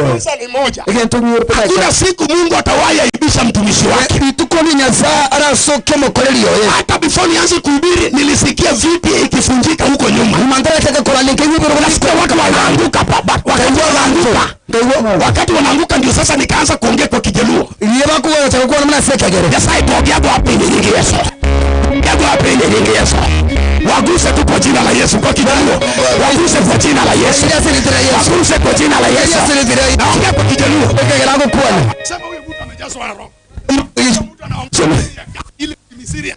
Kanisa ni moja. Kuna siku Mungu atawahi aibisha mtumishi wake. Hata before nianze kuhubiri nilisikia vipi ikifunjika huko nyuma. Nilisikia watu wanaanguka baba. Wakati wanaanguka ndio sasa nikaanza kuongea kwa Kijaluo. Waguse tu kwa jina la Yesu kwa Kijaluo. Waguse kwa jina la Yesu. Waguse kwa jina la Yesu. Naongea kwa Kijaluo. Sema huyu mtu amejazwa na roho. Mtu anaomba ile Misri.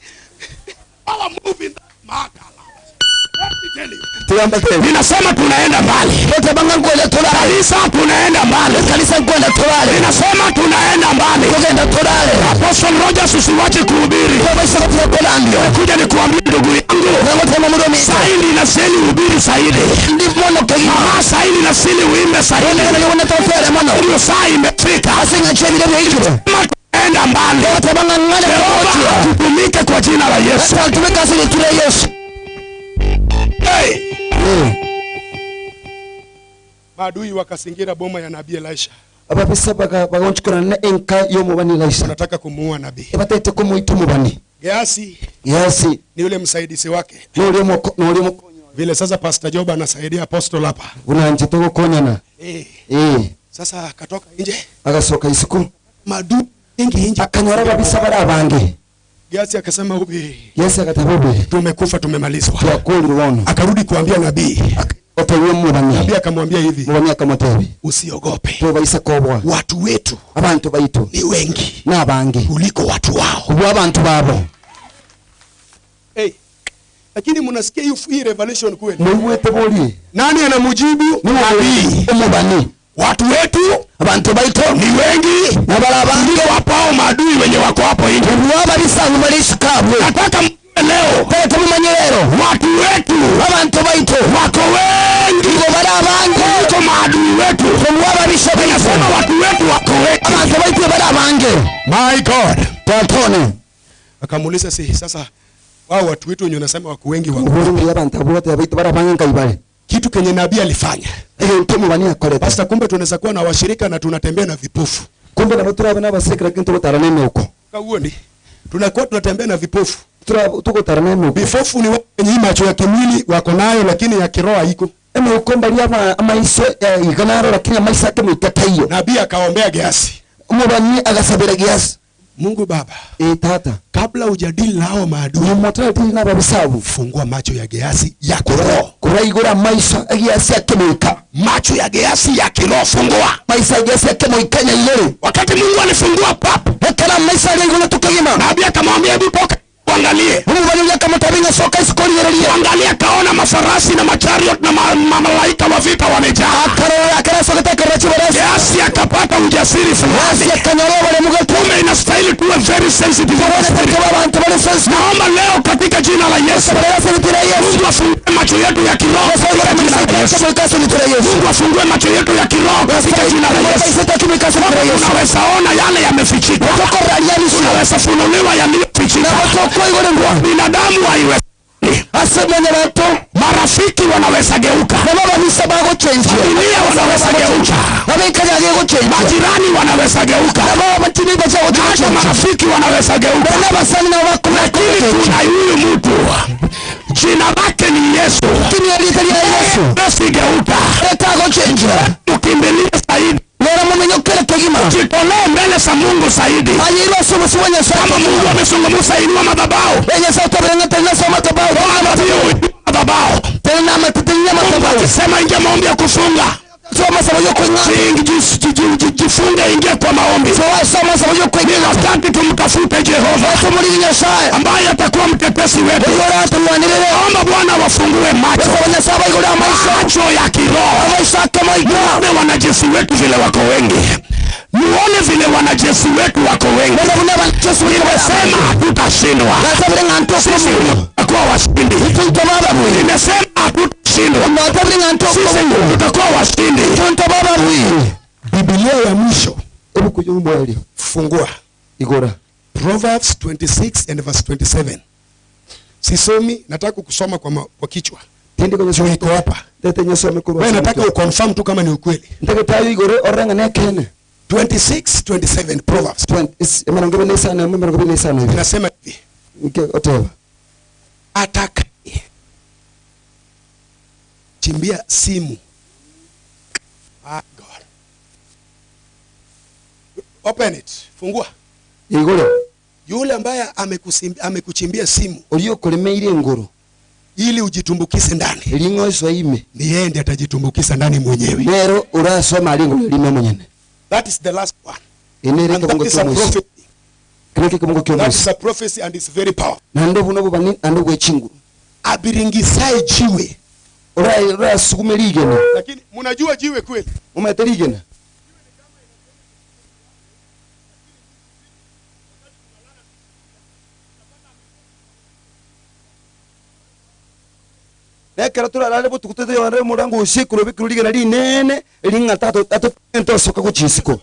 Our move in Makala. Let me tell you. Ninasema tunaenda mbali. Kanisa tunaenda mbali. Ninasema tunaenda mbali. Apostle Rogers usiwache kuhubiri. Kuja nikuambie ndugu yangu. Saini na seli hubiri saidi. Mama saini na seli uimbe saidi. Ndio saa imefika. Tunaenda mbali. Tutumike kwa jina la Yesu. Hey. Maadui wakasingira boma ya nabii Elisha. Wanataka kumuua nabii. Geasi ni yule msaidizi wake. Vile sasa Pastor Job anasaidia apostle hapa. Sasa akatoka nje. Akasoka isiku. Maadui nje. Akanyora kabisa bara bange. Geasi akasema ubi. Yesu akatabobe. Tumekufa tumemalizwa. Akarudi kuambia nabii. Nabii akamwambia hivi. Usiogope. Watu wetu ni wengi kuliko watu wao. Hey. Lakini mnasikia hii revelation kweli? Nani anamujibu? Nabii. Watu wetu ni wengi na barabange wapao maadui wenye wako hapo nje. Nataka leo watu wetu wako wengi kuliko maadui wetu. Nasema watu wetu wako wengi. My God. Akamuuliza sasa wao watu wetu wenye unasema wako wengi wako. Kitu kenye nabii alifanya. Basta kumbe tunaweza kuwa na washirika na tunatembea na vipofu. Kumbe na watu wana wasirika lakini tuko taranene huko. Kauoni? Tunakuwa tunatembea na vipofu. Tuko taranene. Vipofu ni wenye macho ya kimwili wako nayo lakini ya kiroho haiko. Ukomba liama maisha ikanaro lakini maisha yake mtatayo. Nabii akaombea Geasi. Umubani agasabira Geasi. Mungu Baba. Tata. Kabla ujadili nao maadui. Fungua macho ya Geasi ya kiroho. Kuraigura maisha ya Geasi ya kimwika. Macho ya Geasi ya kiroho fungua. Maisha ya Geasi ya kimwika ile. Wakati Mungu alifungua papo. Hekala maisha ya ile tukagima. Nabii akamwambia hebu toka angalie. Mungu aliona kama tabinga soka isikoni ile. Angalia kaona mafarasi na machariot na malaika wa vita wamejaa. Akasoka Geasi akapata ujasiri fulani. Akanyoroa wale Mogotu. Inastahili tuwe very sensitive. Naomba leo katika jina la Yesu. Mungu afungue macho yetu ya kiroho. Mungu afungue macho yetu ya kiroho katika jina la Yesu. Unaweza ona yale yamefichika. Unaweza funuliwa yaliyofichika. Binadamu haiwezi. Marafiki wanaweza geuka. Familia wanaweza geuka. Majirani wanaweza geuka. Hata marafiki wanaweza geuka. Lakini kuna huyu mtu jina lake ni Yesu. Asigeuka. Ukimbilia zaidi. Jitolee mbele za Mungu zaidi. Kama Mungu amezungumza inua madhabahu. Sema ingia maombi ya kufunga. Jifunge ingia kwa maombi. Wakati tumtafute Jehova ambaye atakuwa mtetesi wetu. Omba Bwana wafungue macho ya kiroho. Muone wanajeshi wetu vile wako wengi. Muone vile wanajeshi wetu wako wengi. Nimesema hatutashindwa. Sisi tutakuwa washindi. Nimesema hatutashindwa. Sisi tutakuwa washindi. Biblia ya mwisho. Fungua. Proverbs 26 and verse 27. Sisomi, nataka kusoma kwa kichwa. Tende kwenye iko hapa. Wewe nataka uconfirm tu kama ni ukweli. 26:27 Proverbs. Inasema hivi. Atakaye chimbia simu. Ah, God. Open it. Fungua. Yule ambaye amekuchimbia simu. Uliokolemeire ngoro. Ili ujitumbukize ndani. Ni yeye ndiye atajitumbukiza ndani mwenyewe. Lero urasoma ali ngoro lime mwenyene. That is the last one. That is a prophecy and it's very powerful. Nande buno bubani ando gwechinguru. Abiringisaye jiwe. Ora sukumeligene. Lakini mnajua jiwe kweli? Umeteligene. Nekaratura rale butukutete yare murango ushikuru bikurige nari nene elinga tato entosoka kuchisiko.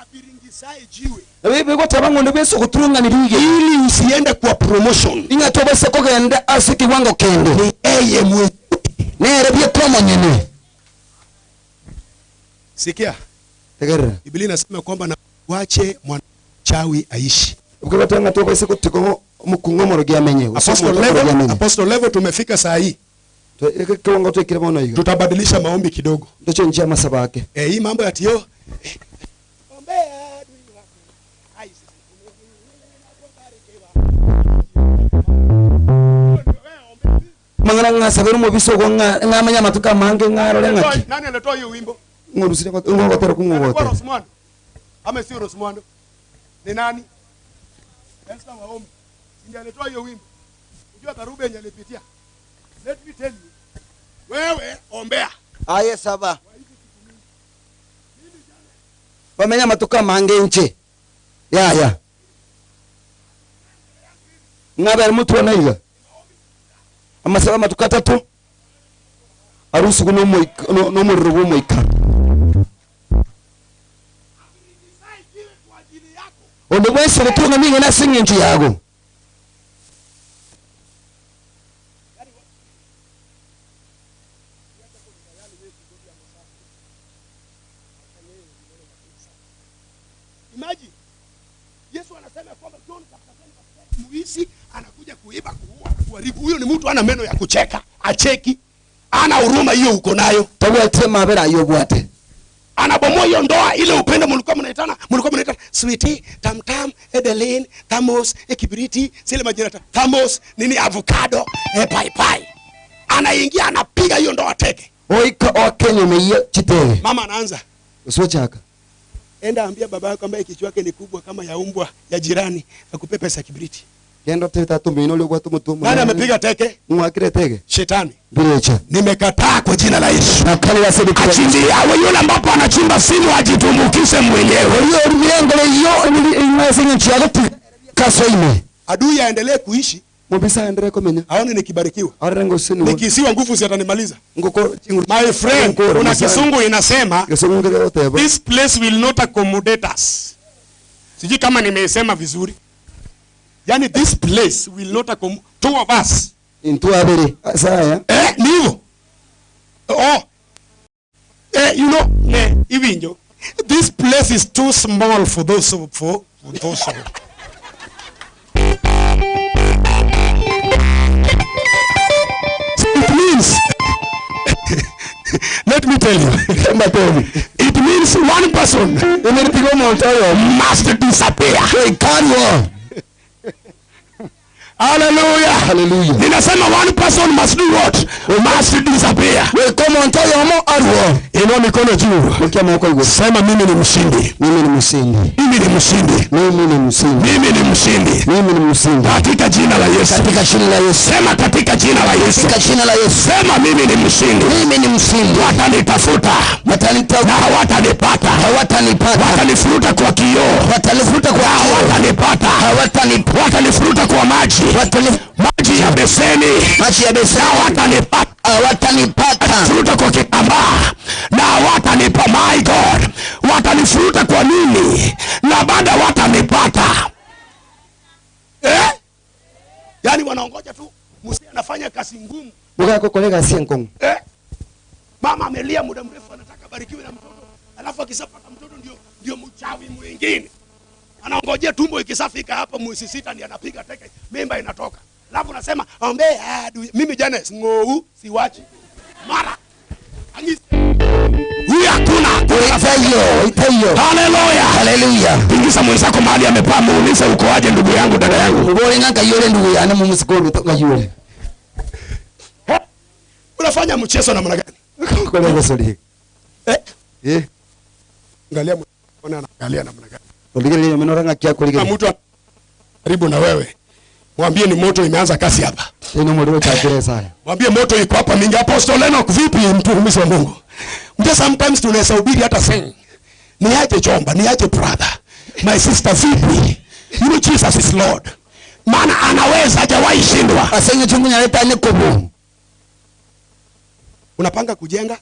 Abiringisaye jiwe. Wewe gotabango ndebeso kuturunga nirige ili usiende kwa promotion. Inga tobese kogenda asiki wango kende. Ni eye mwe. Nere bye komo nyene. Sikia. Tegera. Biblia inasema kwamba na wache mwanachawi aishi. Ukibatanga tobese kutiko mukungomoro gyamenye. Apostle level tumefika saa hii. Tutabadilisha maombi kidogo. Ndocho njia masaba yake. Hii mambo ya tio. Mangana ngasaberu mu bisogo ngamanya matuka mange ngarole ngaki. Nani anatoa hiyo wimbo? Ngurusire kwa ngotero kungote. Rosmando. Ame sio Rosmando. Ni nani? Esther waombi. Ndiye anatoa hiyo wimbo. Unajua Karube yenye alipitia. Let me tell you. Wewe ombea. Aye saba. Bamenya matuka mange nche. Ya. Ngabe mtu anaiga. Amasaba matuka tatu. Arusu kuno no rubu moika. Onde mwese kutunga mingi na singe nchi yago. Imagine. Yesu anasema kwamba John muisi anakuja kuiba kuharibu. Huyo ni mtu ana meno ya kucheka, acheki. Ana huruma hiyo uko nayo. Tawa tema bera hiyo bwate. Anabomoa hiyo ndoa ile upendo mlikuwa mnaitana sweetie, tamtam, Edeline, Thamos, Kibiriti, zile majina Thamos, nini avocado, pai. Anaingia anapiga hiyo ndoa teke. Oika Kenya meiya chitege. Mama anaanza. Usiwachaka. Enda ambia baba yako ambaye kichwa yake ni kubwa kama ya umbwa ya jirani akupe pesa kibiriti. Yendo teta tumino leo kwa tumutumu. Nani amepiga teke? Mwakire teke. Shetani. Bilecha. Nimekataa kwa jina la Yesu. Na kali wasidi kwa. Achimbia wewe yule ambapo anachimba simu ajitumbukize mwenyewe. Hiyo miengole hiyo inasinga nchi yako kasoime. Adui aendelee kuishi. Mobisa endelee komenya. Aone nikibarikiwa. Arengo sinu. Nikisiwa nguvu si atanimaliza. Ngoko my friend, kuna kisungu inasema this place will not accommodate us. Siji kama nimesema vizuri. Yani this place will not accommodate two of us. Into abere. Saya. Nivo. You know, Ivinjo. This place is too small for those for those. It means let me tell you. It means one person must disappear. Hallelujah. Ninasema one person must do what? Must disappear. Inua mikono juu. Sema mimi ni mshindi. Katika jina la Yesu. Sema katika jina la Yesu. Sema mimi ni mshindi. Watanitafuta. Na watanipata. Watanifuruta kwa kioo. Watanipata. Watanifuruta kwa maji. Maji ya beseni. Watanipata. Furuta kwa kitambaa. Na watanipa, my God. Watanifuruta kwa nini? Na baada watanipata. Yani wanaongoja tu. Musi anafanya kazi ngumu. Buka kokolega sienkongu. Mama amelia muda mrefu anataka barikiwe na mtoto. Alafu akisapata mtoto ndio mchawi mwingine. Anaongojea tumbo ikisafika hapa mwezi 6 ndiye anapiga teke, mimba inatoka. Alafu nasema ombea mimi jana ngou siwachi. Mara. Huyu hakuna itayo. Hallelujah. Ingiza mwenzako mahali amepaa muulize uko aje ndugu yangu dada yangu. Ubole ngaka yule ndugu yana mumusikolo toka yule. Unafanya mchezo namna gani? Kwa nini sori? Angalia anaangalia namna gani? Uligele mmenoranga kia kuligele. Na mtu karibu na wewe. Mwambie ni moto imeanza kasi hapa. Ndio mmoja cha Teresa. Mwambie moto iko hapa mingi. Apostle Enoch vipi mtumishi wa Mungu? Mtu sometimes tunaweza hubiri hata Senge. Niache chomba, niache brother. My sister vipi? You know Jesus is Lord. Maana anaweza hajawahi shindwa. Asenge chungu nyaleta nikobo. Unapanga kujenga,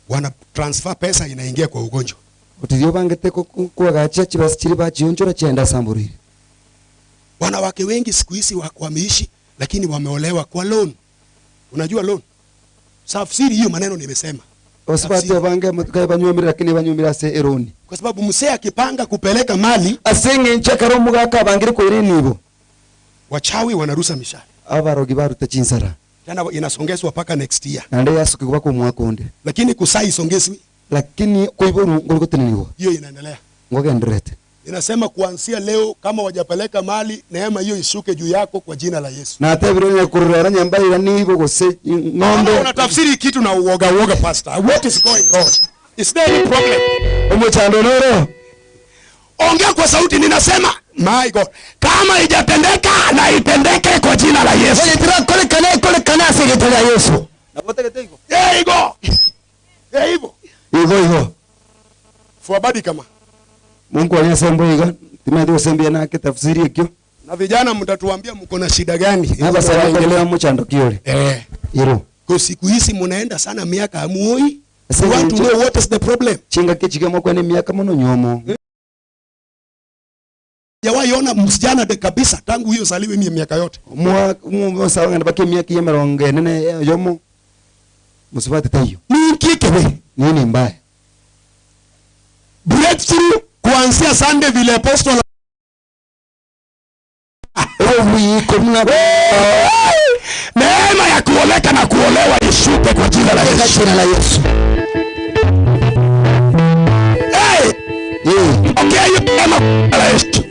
wana transfer pesa inaingia kwa ugonjwa. Utiyo bangete kwa gacha chibasi chiri bachionjora chenda samburi. Wanawake wengi siku hizi wameishi lakini wameolewa kwa loan. Unajua loan? Tafsiri hiyo maneno nimesema. Wasipate bange mtukae banyumira lakini banyumira se eroni. Kwa sababu msee akipanga kupeleka mali, asenge nchakaro mugaka bangire ko ireni ibo. Wachawi wanarusa mishahara. Abarogi baruta chinsara. Tena inasongezwa paka next year. Nande yasuke kwa kwa mwaka onde. Lakini kusai isongezwi. Lakini kwa hivyo ngolikoteneniwa. Hiyo inaendelea. Ngoge ndirete. Inasema kuanzia leo kama wajapeleka mali, neema hiyo ishuke juu yako kwa jina la Yesu. Na hata vile ya kurara nyambali yani hivyo gose ng'ombe. Unatafsiri kitu na uoga pastor. What is going wrong? Is there any problem? Omochandonoro. Ongea kwa sauti ninasema, my God, kama haijatendeka na itendeke kwa jina la Yesu. Kole kana sekretari ya Yesu. Na bote ketego. Hivyo. Fuabadi kama Mungu aliyesemba higa, timadio sembia na kitafsiri hiyo. Na vijana mtatuambia mko na shida gani? Hapa sasa endelea mchando kiole. Hilo. Kwa siku hizi mnaenda sana miaka hamuoi. You want to know what is the problem? Chinga kichike mwa ni miaka mono nyomo. Jawahi ona msijana de kabisa tangu hiyo saliwe miaka yote. Mwa sawa ngabaki miaka ya maronge nene yomo. Musibate tayo. Ni kike we. Nini mbaya? Breakthrough kuanzia Sunday vile apostle neema ya kuoleka na kuolewa ishuke kwa jina la Yesu. Okay, hiyo neema la Yesu.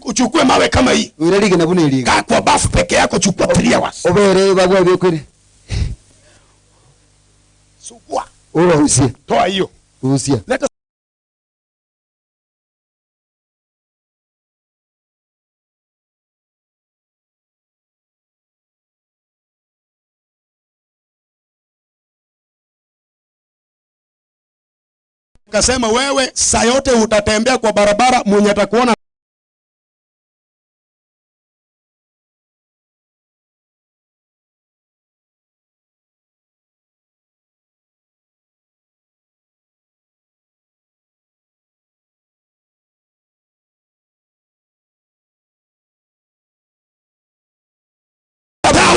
Uchukue mawe kama hii. Uiralike na bune ilika. Kaa kwa bafu peke yako chukua 3 hours. Obere bagwa byokwere. Sukua. Ora usia. Toa hiyo. Usia. Leta kasema wewe saa yote utatembea kwa barabara mwenye atakuona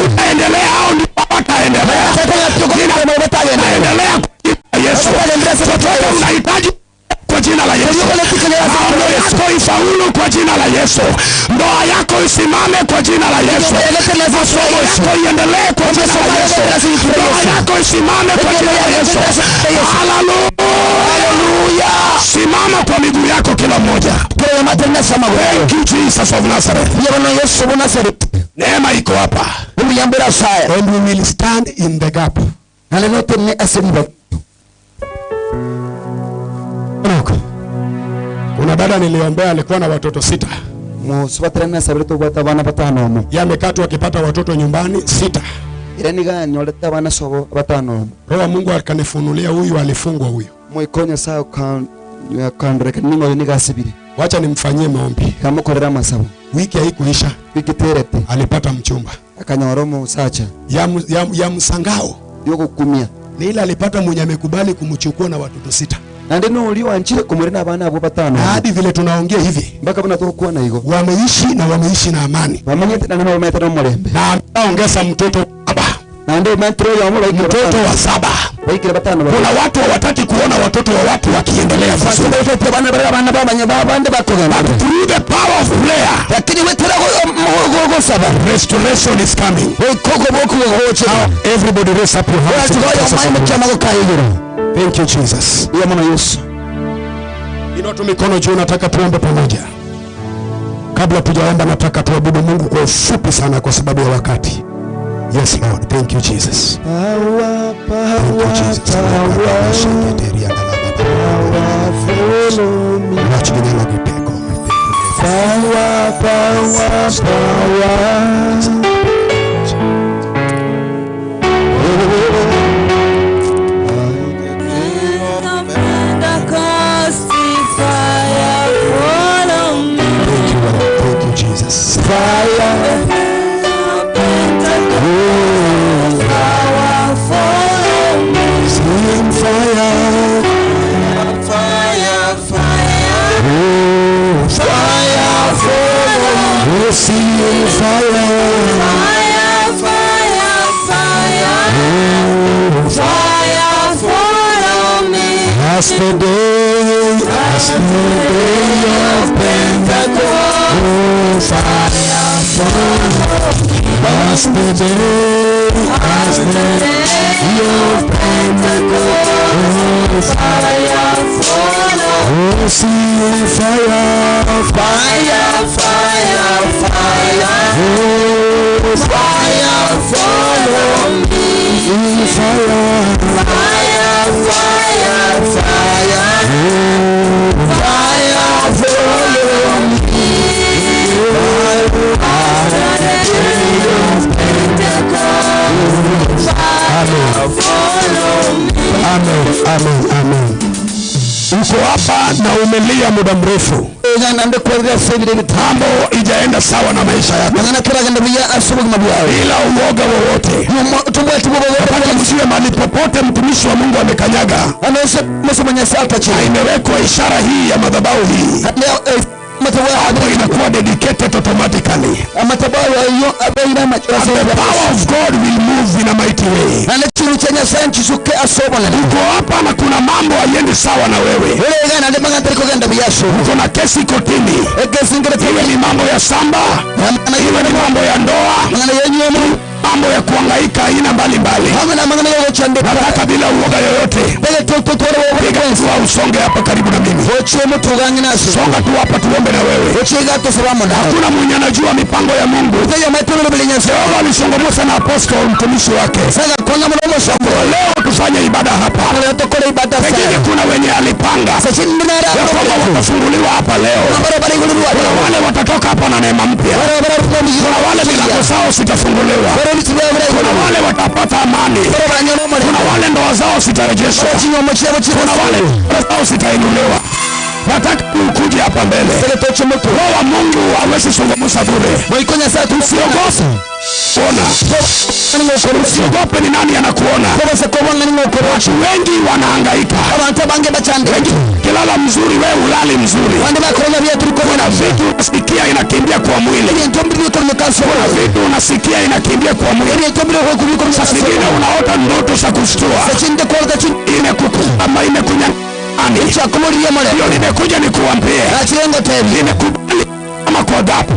utaendelea au ni wataendelea. Yesu unahitaji kwa jina la Yesu. Ndoa yako ifaulu kwa jina la Yesu. Ndoa yako isimame kwa jina la Yesu. Masomo yako iendelee kwa jina la Yesu. Ndoa yako isimame kwa jina la Yesu. Hallelujah. Simama kwa miguu yako kila mmoja. Thank you Jesus of Nazareth. Neema iko hapa. And we will stand in the gap. Kuna dada niliombea alikuwa na watoto 6. Musibatrana sabreto bata bana batano. Yamekatwa akipata watoto nyumbani 6. Irani gani waleta bana sobo batano. Roho Mungu akanifunulia huyu alifungwa huyu. Moikonya sao kan rekeningo ni gasibiri. Wacha nimfanyie maombi. Kama korera masabu. Wiki haikuisha. Wiki terete. Alipata mchumba. Akanyoromo usacha. Ya msangao. Yoko kumia. Ni ile alipata mwenye amekubali kumchukua na watoto 6. Nande no uliwa nchile kumurena abana abo 5. Hadi vile tunaongea hivi. Mbaka bana tokuwa na higo. Wameishi na amani. Bamanyete na nao metero mulembe. Na aongeza mtoto 7. Nande metro ya mtoto wa 7. Baikira 5. Kuna watu hawataki kuona watoto wa watu wakiendelea vizuri. Bana bande bakogana. But through the power of prayer. Lakini wetera go 7. Restoration is coming. Everybody raise up your hands. Thank you Jesus. Inua mikono juu, nataka tuombe pamoja. Kabla tujaomba nataka tuabudu Mungu kwa ufupi sana kwa sababu ya wakati. Yes Lord, thank you Jesus. Power, follow me. As the day of Pentecost, fire follow. As the day of Pentecost, fire follow. Oh, see fire, fire, fire, fire. Oh, fire follow me. Fire, fire, fire, fire. Fire follow me. Amen, amen, amen. Uko hapa na umelia muda mrefu. Mambo ijaenda sawa na maisha yako. Bila uoga wowote. Nataka msiwe mahali popote mtumishi wa Mungu amekanyaga. Imewekwa ishara hii ya madhabahu hii. Hapo inakuwa dedicated automatically. And the power of God will move in a mighty way. Uko hapa na kuna mambo hayendi sawa na wewe. Kuna kesi kotini. Iwe ni mambo ya samba, iwe ni mambo ya ndoa, mambo ya kuhangaika aina mbalimbali. Nataka bila uoga yoyote piga hatua usonge hapa karibu na mimi. Songa tu hapa tuombe na wewe. Hakuna mwenye anajua mipango ya Mungu. Yehova alisongomosa na apostle mtumishi wake. Leo tufanye ibada hapa. Pengine kuna wenye alipanga ya kwamba watafunguliwa hapa leo. Kuna wale watatoka hapa na neema mpya. Kuna wale milango zao sitafunguliwa. Kuna wale watapata amani. Kuna wale ndoa zao sitarejeshwa. Kuna wale zao sitainuliwa. Nataka ukuje hapa mbele. Roho wa Mungu hawezi zungumza bure. Usiogope. Usiogope ni nani anakuona. Watu wengi wanahangaika. Kilala mzuri wewe ulali mzuri. Kuna vitu unasikia inakimbia kwa mwili. Kuna vitu unasikia inakimbia kwa mwili. Sasa zingine unaota ndoto za kushtua. Imekukuama imekunya. Hiyo nimekuja nikuambie. Nimekubali kama kwa gapo.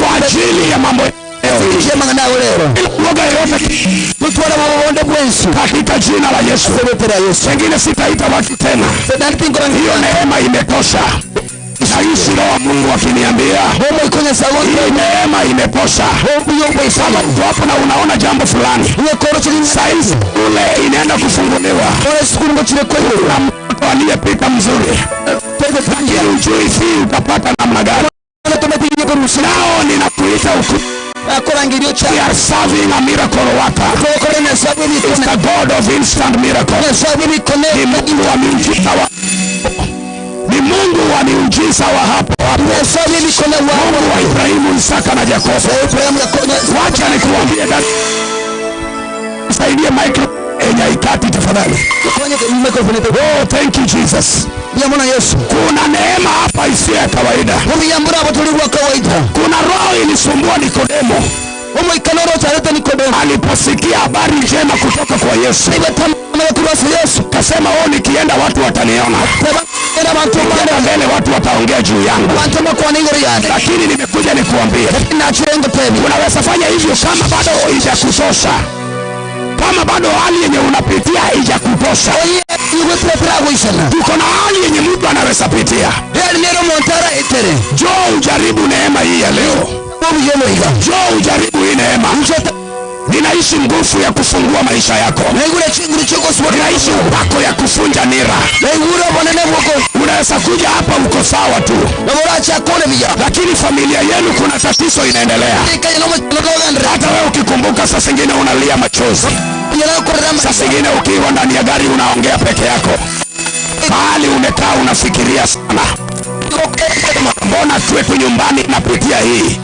Kwa ajili ya mambo katika jina la Yesu. Wengine sitaita watu tena. Hiyo neema imetosha. Naishi Roho wa Mungu akiniambia hii neema imetosha. Kama uko hapo na unaona jambo fulani saizi ule inaenda kufunguliwa. Kuna mtu aliyepita mzuri, lakini ujui hii utapata namna gani. Nao ninakuita huku. We are serving a miracle worker. It's the God of instant miracle. Ni Mungu wa miujiza wa ni Mungu wa miujiza wa hapo hapo. Mungu wa Ibrahimu, Isaka na Yakobo. Wacha nikuambie dada. Saidie micro haikati tafadhali. Oh, thank you Jesus. Kuna neema hapa isiyo ya kawaida. Kuna roho ilisumbua Nikodemo. Aliposikia habari njema kutoka kwa Yesu, kasema nikienda watu wataniona, nikienda mbele watu wataongea juu yangu. Lakini nimekuja nikuambie, unaweza fanya hivyo kama bado haijakutosha. Kama bado hali yenye unapitia haijakutosha, tuko na hali yenye mtu anaweza pitia. Njoo ujaribu neema hii ya leo. Njoo ujaribu hii neema. Ninaishi nguvu ya kufungua maisha yako. Ninaishi upako ya kufunja nira. Unaweza kuja hapa uko sawa tu, lakini familia yenu kuna tatizo inaendelea. Hata wewe ukikumbuka saa zingine unalia machozi. Saa zingine ukiwa ndani ya gari unaongea peke yako. Mahali umekaa unafikiria sana. Mbona kwetu nyumbani napitia hii?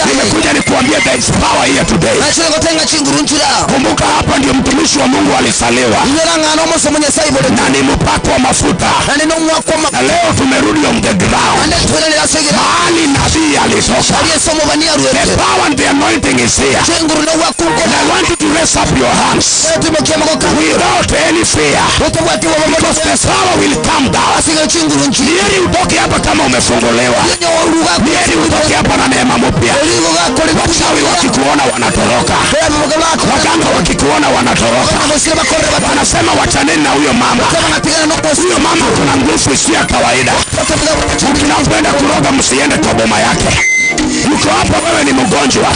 Nimekuja nikuambia there is power here today. Kumbuka hapa ndio mtumishi wa Mungu alisaliwa, na ni mpako wa mafuta. Na leo tumerudi on the ground, mahali nabii alitoka. The power and the anointing is here. And I want you to raise up your hands without any fear, because the power will come down. Nieri utoke hapa kama umefunguliwa. Nieri utoke hapa na neema mpya. Wachawi wakikuona wanatoroka, waganga wakikuona wanatoroka. Wanasema wachaneni na huyo mama. Huyo mama kuna nguvu isiyo ya kawaida. Mkinapoenda kuroga msiende kwa boma yake. Yuko hapa, wewe ni mgonjwa.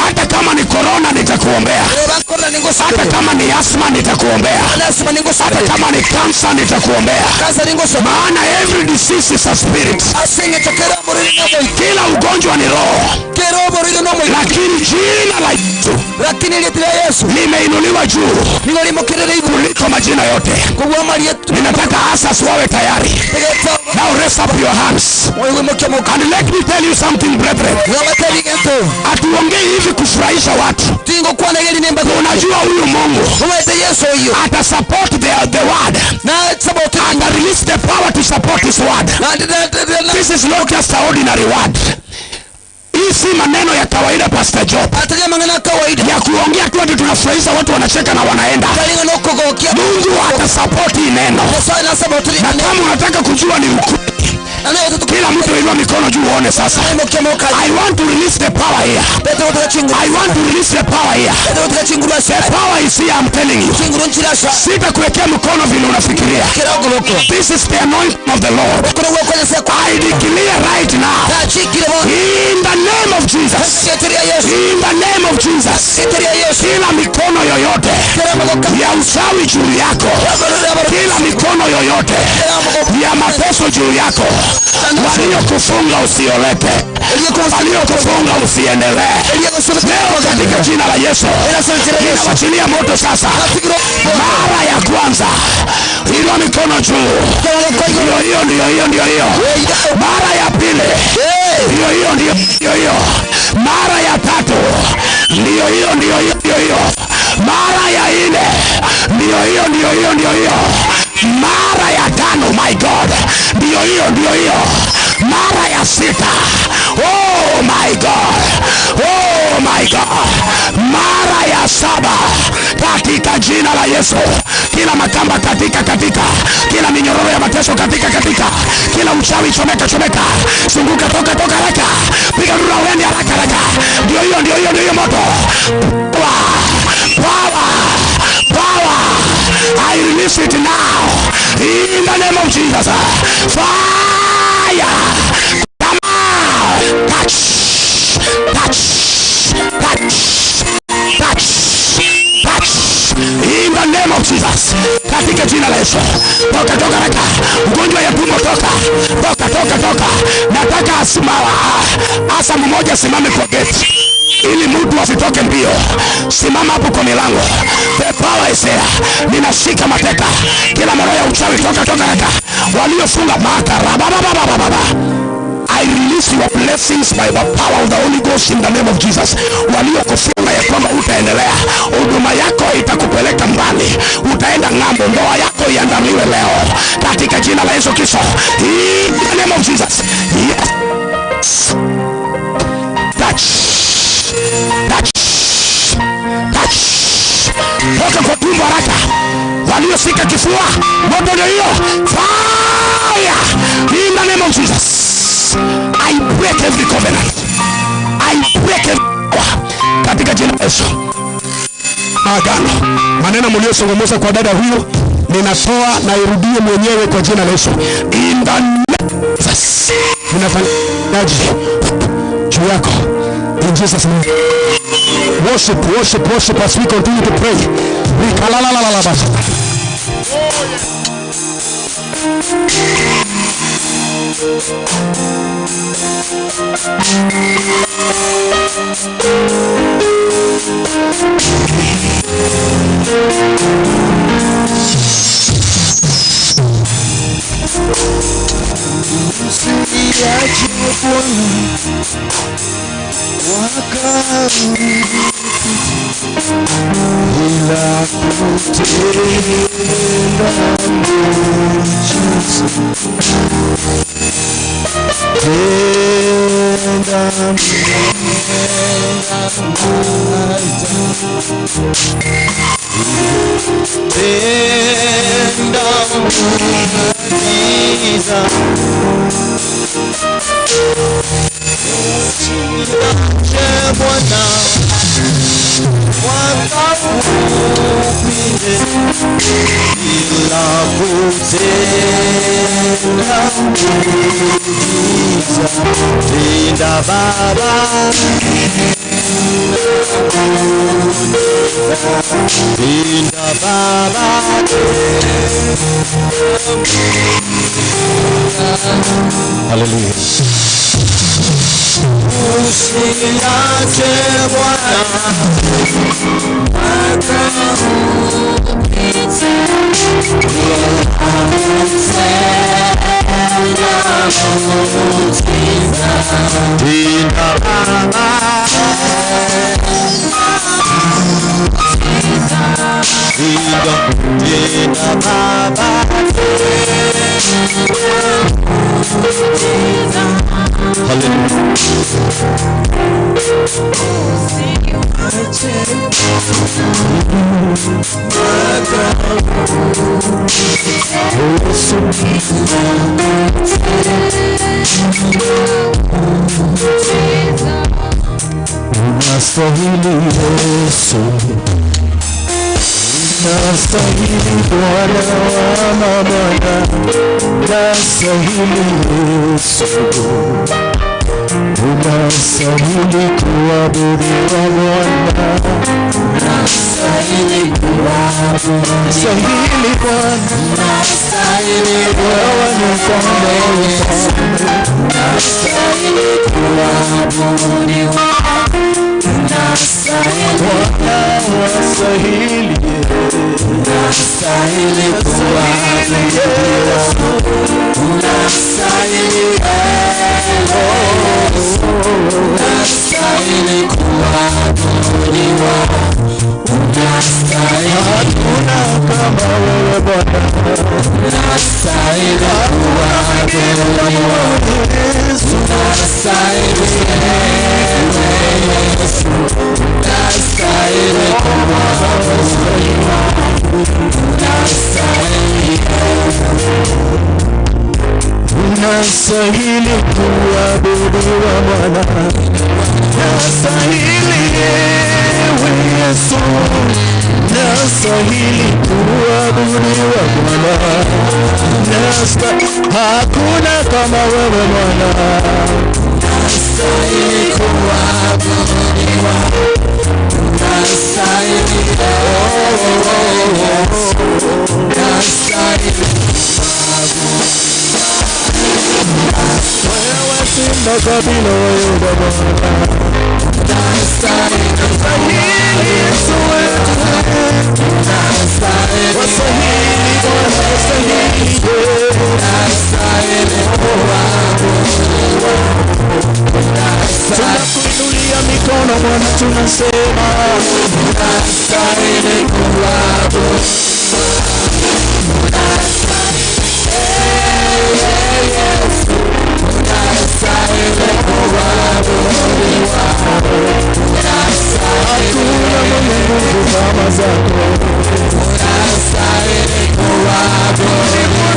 Hata kama ni corona nitakuombea. Hata kama ni asthma nitakuombea. Hata kama ni cancer nitakuombea. Maana every disease is a spirit. Kila ugonjwa ni roho. Lakini jina la Yesu limeinuliwa juu kuliko majina yote. Ninataka asas wawe tayari. Now raise up your hands. And let me tell you something, brethren. Atuongei hivi kufurahisha watu. Unajua huyu Mungu ata support the word and release the power to support his word. This is not just an ordinary word. Hii si maneno ya kawaida, Pastor Job, ya kuongea tu ati tunafurahisha watu wanacheka na wanaenda. Mungu atasupport hii neno. Na kama unataka kujua ni ukweli, kila mtu inua mikono juu uone sasa. I want to release the power here. I want to release the power here. The power is here, I'm telling you. Sita kuwekea mkono vile unafikiria. This is the anointing of the Lord. I declare right now, in the name of Jesus, in the name of Jesus, kila mikono yoyote ya uchawi juu yako, kila mikono yoyote ya mateso juu yako, waliokufunga usioleke, waliokufunga usiendelee, leo katika jina la Yesu ninawachilia moto sasa. Mara ya kwanza inua mikono juu, ndio. Mara ya pili, ndio. Mara ya tatu, ndio. Mara ya nne, ndio. Mara ya tano, my God, ndio. Mara ya sita, oh my God, mara ya saba, katika jina la Yesu, kila makamba katika, kila minyororo ya mateso katika, kila uchawi chomeka, sunguka, toka haraka, piga rura uende haraka, ndio moto, power, I release it now, in the name of Jesus. Fire, come on, touch, in the name of Jesus. Katika jina la Yesu, toka haraka, ugonjwa ya tumbo toka. Nataka asa mmoja simame kwa gate, ili mtu asitoke mbio. Simama hapo kwa milango. The power is here. Ninashika mateka kila mara ya uchawi, toka haraka. Waliofunga makarababa, I release your blessings by the power of the Holy Ghost in the name of Jesus. Waliokufunga ya kwamba utaendelea, huduma yako itakupeleka mbali, utaenda ng'ambo, ndoa yako iandaliwe leo katika jina la Yesu Kristo. In the name of Jesus. Yes. Touch. Toka kwa tumbo haraka. Waliosika kifua, moto ndio hiyo. Fire. In the name of Jesus. I break every covenant. I break every katika jina la Yesu. Agano. Maneno mliyosongomoza kwa dada huyo, ninatoa na irudie mwenyewe kwa jina la Yesu. In the name of Jesus. Ninafanyaje juu yako? In Jesus name. Worship as we continue to pray. Hallelujah. tunasema unastahili kuabudiwa. Hakuna mwenye nguvu kama zako. Unastahili kuabudiwa.